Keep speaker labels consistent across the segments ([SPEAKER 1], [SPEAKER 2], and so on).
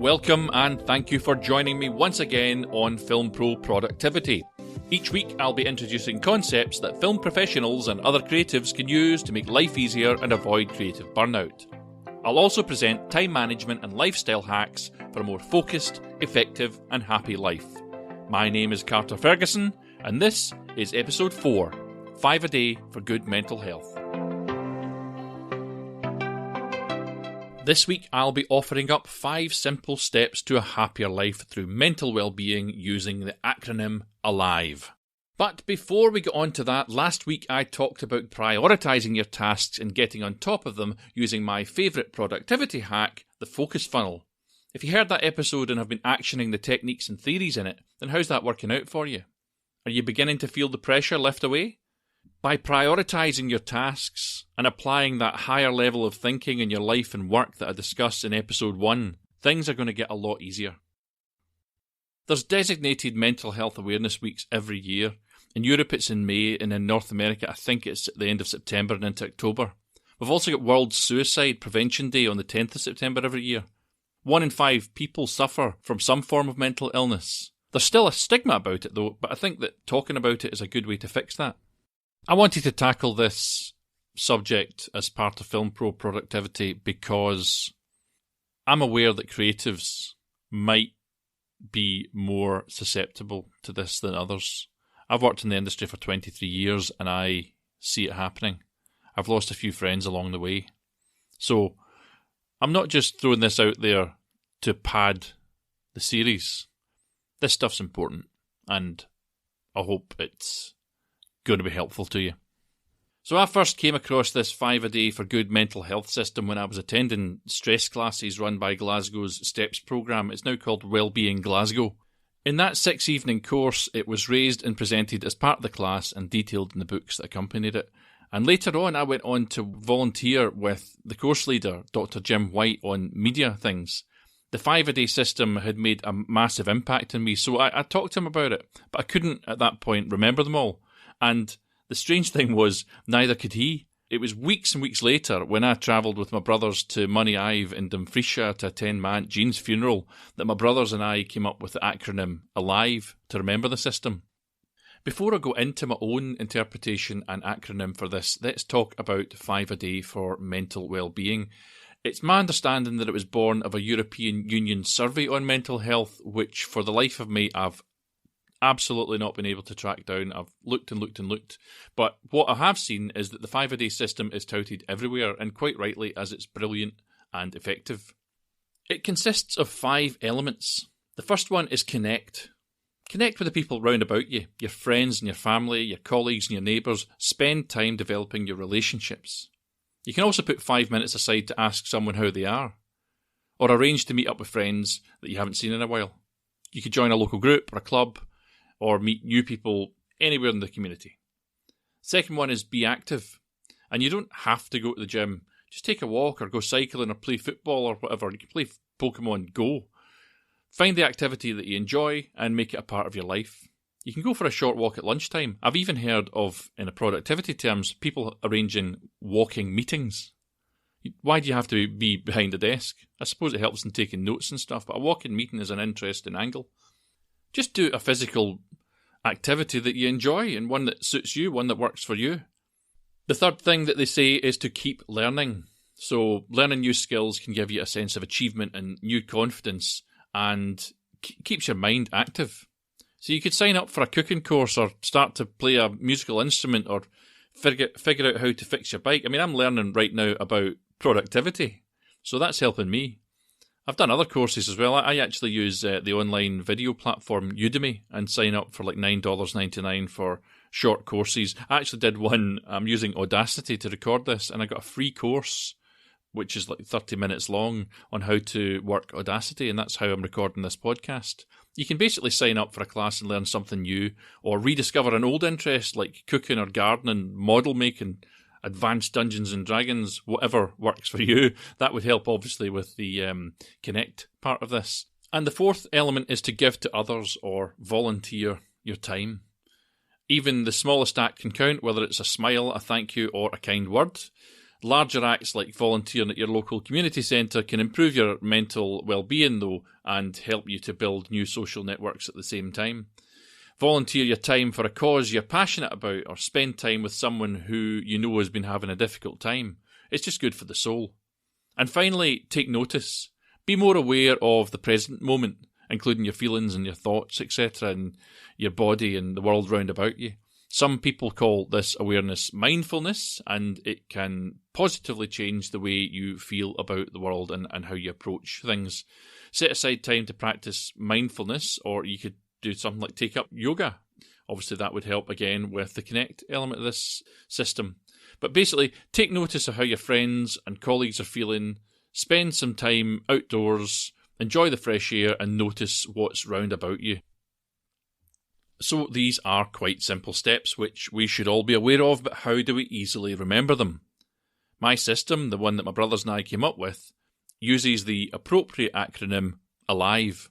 [SPEAKER 1] Welcome and thank you for joining me once again on Film Pro Productivity. Each week I'll be introducing concepts that film professionals and other creatives can use to make life easier and avoid creative burnout. I'll also present time management and lifestyle hacks for a more focused, effective and happy life. My name is Carter Ferguson and this is episode 4, 5 a day for good mental health. This week I'll be offering up 5 simple steps to a happier life through mental well-being using the acronym ALIVE. But before we get on to that, last week I talked about prioritising your tasks and getting on top of them using my favourite productivity hack, the focus funnel. If you heard that episode and have been actioning the techniques and theories in it, then how's that working out for you? Are you beginning to feel the pressure lift away? By prioritising your tasks and applying that higher level of thinking in your life and work that I discussed in episode 1, things are going to get a lot easier. There's designated mental health awareness weeks every year. In Europe it's in May, and in North America I think it's at the end of September and into October. We've also got World Suicide Prevention Day on the 10th of September every year. 1 in 5 people suffer from some form of mental illness. There's still a stigma about it though, but I think that talking about it is a good way to fix that. I wanted to tackle this subject as part of Film Pro Productivity because I'm aware that creatives might be more susceptible to this than others. I've worked in the industry for 23 years and I see it happening. I've lost a few friends along the way. So I'm not just throwing this out there to pad the series. This stuff's important and I hope it's going to be helpful to you. So I first came across this 5 a day for good mental health system when I was attending stress classes run by Glasgow's STEPS programme. It's now called Wellbeing Glasgow. In that 6-evening course, it was raised and presented as part of the class and detailed in the books that accompanied it. And later on, I went on to volunteer with the course leader, Dr. Jim White, on media things. The 5 a day system had made a massive impact on me, so I talked to him about it, but I couldn't at that point remember them all. And the strange thing was, neither could he. It was weeks and weeks later, when I travelled with my brothers to Money Ive in Dumfriesshire to attend my Aunt Jean's funeral, that my brothers and I came up with the acronym ALIVE to remember the system. Before I go into my own interpretation and acronym for this, let's talk about 5 a day for mental well-being. It's my understanding that it was born of a European Union survey on mental health, which for the life of me I've absolutely not been able to track down. I've looked and looked and looked. But what I have seen is that the 5 a day system is touted everywhere, and quite rightly, as it's brilliant and effective. It consists of 5 elements. The first one is connect. Connect with the people round about you, your friends and your family, your colleagues and your neighbours. Spend time developing your relationships. You can also put 5 minutes aside to ask someone how they are, or arrange to meet up with friends that you haven't seen in a while. You could join a local group or a club, or meet new people anywhere in the community. Second one is be active. And you don't have to go to the gym. Just take a walk or go cycling or play football or whatever. You can play Pokemon Go. Find the activity that you enjoy and make it a part of your life. You can go for a short walk at lunchtime. I've even heard of, in a productivity terms, people arranging walking meetings. Why do you have to be behind a desk? I suppose it helps in taking notes and stuff, but a walking meeting is an interesting angle. Just do a physical activity that you enjoy and one that suits you, one that works for you. The third thing that they say is to keep learning. So learning new skills can give you a sense of achievement and new confidence and keeps your mind active. So you could sign up for a cooking course or start to play a musical instrument or figure out how to fix your bike. I mean, I'm learning right now about productivity, so that's helping me. I've done other courses as well. I actually use the online video platform Udemy and sign up for like $9.99 for short courses. I actually did one, I'm using Audacity to record this, and I got a free course, which is like 30 minutes long, on how to work Audacity, and that's how I'm recording this podcast. You can basically sign up for a class and learn something new, or rediscover an old interest like cooking or gardening, model making, advanced Dungeons and Dragons, whatever works for you. That would help, obviously, with the connect part of this. And the fourth element is to give to others or volunteer your time. Even the smallest act can count, whether it's a smile, a thank you, or a kind word. Larger acts like volunteering at your local community centre can improve your mental well-being though, and help you to build new social networks at the same time. Volunteer your time for a cause you're passionate about, or spend time with someone who you know has been having a difficult time. It's just good for the soul. And finally, take notice. Be more aware of the present moment, including your feelings and your thoughts, etc., and your body and the world round about you. Some people call this awareness mindfulness, and it can positively change the way you feel about the world and how you approach things. Set aside time to practice mindfulness, or you could do something like take up yoga. Obviously, that would help again with the connect element of this system. But basically, take notice of how your friends and colleagues are feeling, spend some time outdoors, enjoy the fresh air, and notice what's round about you. So these are quite simple steps which we should all be aware of, but how do we easily remember them? My system, the one that my brothers and I came up with, uses the appropriate acronym ALIVE.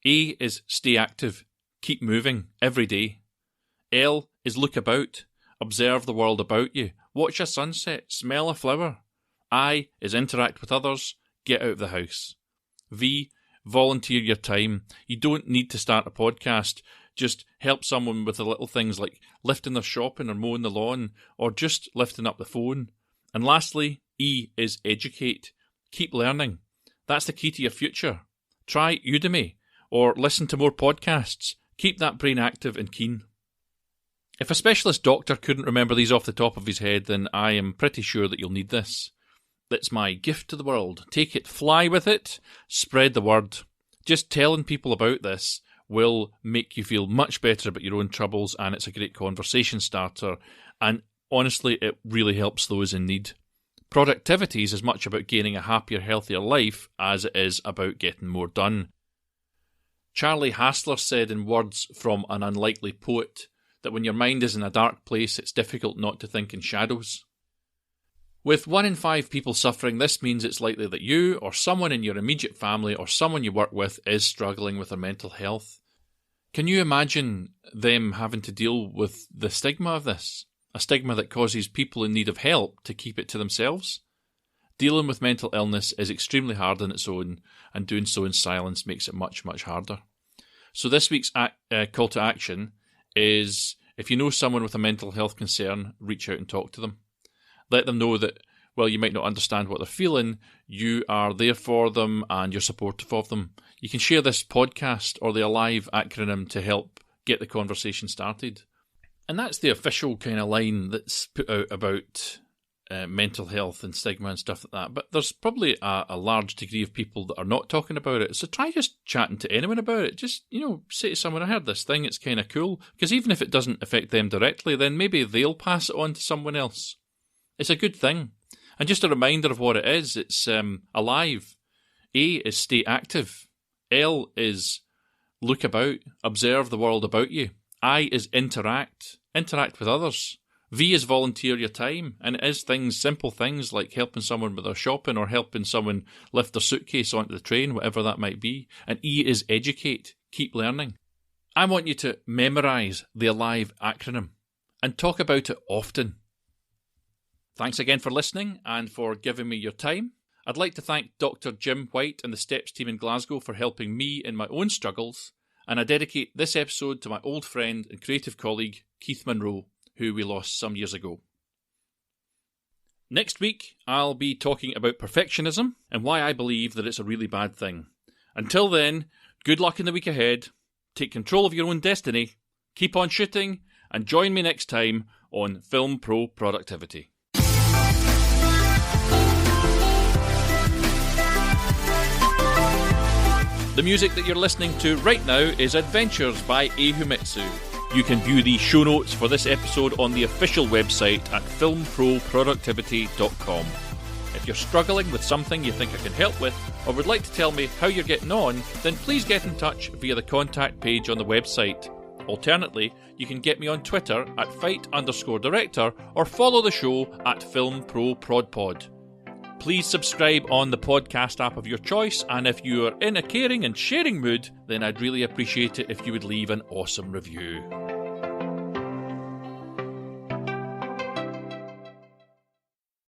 [SPEAKER 1] A is stay active, keep moving, every day. L is look about, observe the world about you, watch a sunset, smell a flower. I is interact with others, get out of the house. V, volunteer your time. You don't need to start a podcast. Just help someone with the little things like lifting their shopping or mowing the lawn, or just lifting up the phone. And lastly, E is educate. Keep learning. That's the key to your future. Try Udemy, or listen to more podcasts. Keep that brain active and keen. If a specialist doctor couldn't remember these off the top of his head, then I am pretty sure that you'll need this. That's my gift to the world. Take it, fly with it, spread the word. Just telling people about this will make you feel much better about your own troubles, and it's a great conversation starter, and honestly, it really helps those in need. Productivity is as much about gaining a happier, healthier life as it is about getting more done. Charlie Hassler said in words from an unlikely poet that when your mind is in a dark place, it's difficult not to think in shadows. With 1 in 5 people suffering, this means it's likely that you, or someone in your immediate family, or someone you work with is struggling with their mental health. Can you imagine them having to deal with the stigma of this? A stigma that causes people in need of help to keep it to themselves? Dealing with mental illness is extremely hard on its own, and doing so in silence makes it much, much harder. So this week's call to action is, if you know someone with a mental health concern, reach out and talk to them. Let them know that, while you might not understand what they're feeling, you are there for them and you're supportive of them. You can share this podcast or the ALIVE acronym to help get the conversation started. And that's the official kind of line that's put out about mental health and stigma and stuff like that. But there's probably a large degree of people that are not talking about it. So try just chatting to anyone about it. Just, say to someone, I heard this thing, it's kind of cool. Because even if it doesn't affect them directly, then maybe they'll pass it on to someone else. It's a good thing. And just a reminder of what it is, it's ALIVE. A is stay active. L is look about, observe the world about you. I is interact with others. V is volunteer your time, and it is simple things like helping someone with their shopping or helping someone lift their suitcase onto the train, whatever that might be. And E is educate, keep learning. I want you to memorise the ALIVE acronym and talk about it often. Thanks again for listening and for giving me your time. I'd like to thank Dr. Jim White and the STEPS team in Glasgow for helping me in my own struggles, and I dedicate this episode to my old friend and creative colleague, Keith Monroe, who we lost some years ago. Next week, I'll be talking about perfectionism and why I believe that it's a really bad thing. Until then, good luck in the week ahead, take control of your own destiny, keep on shooting, and join me next time on Film Pro Productivity. The music that you're listening to right now is Adventures by Himitsu. You can view the show notes for this episode on the official website at filmproproductivity.com. If you're struggling with something you think I can help with, or would like to tell me how you're getting on, then please get in touch via the contact page on the website. Alternately, you can get me on Twitter at fight_director or follow the show at filmproprodpod. Please subscribe on the podcast app of your choice, and if you are in a caring and sharing mood, then I'd really appreciate it if you would leave an awesome review.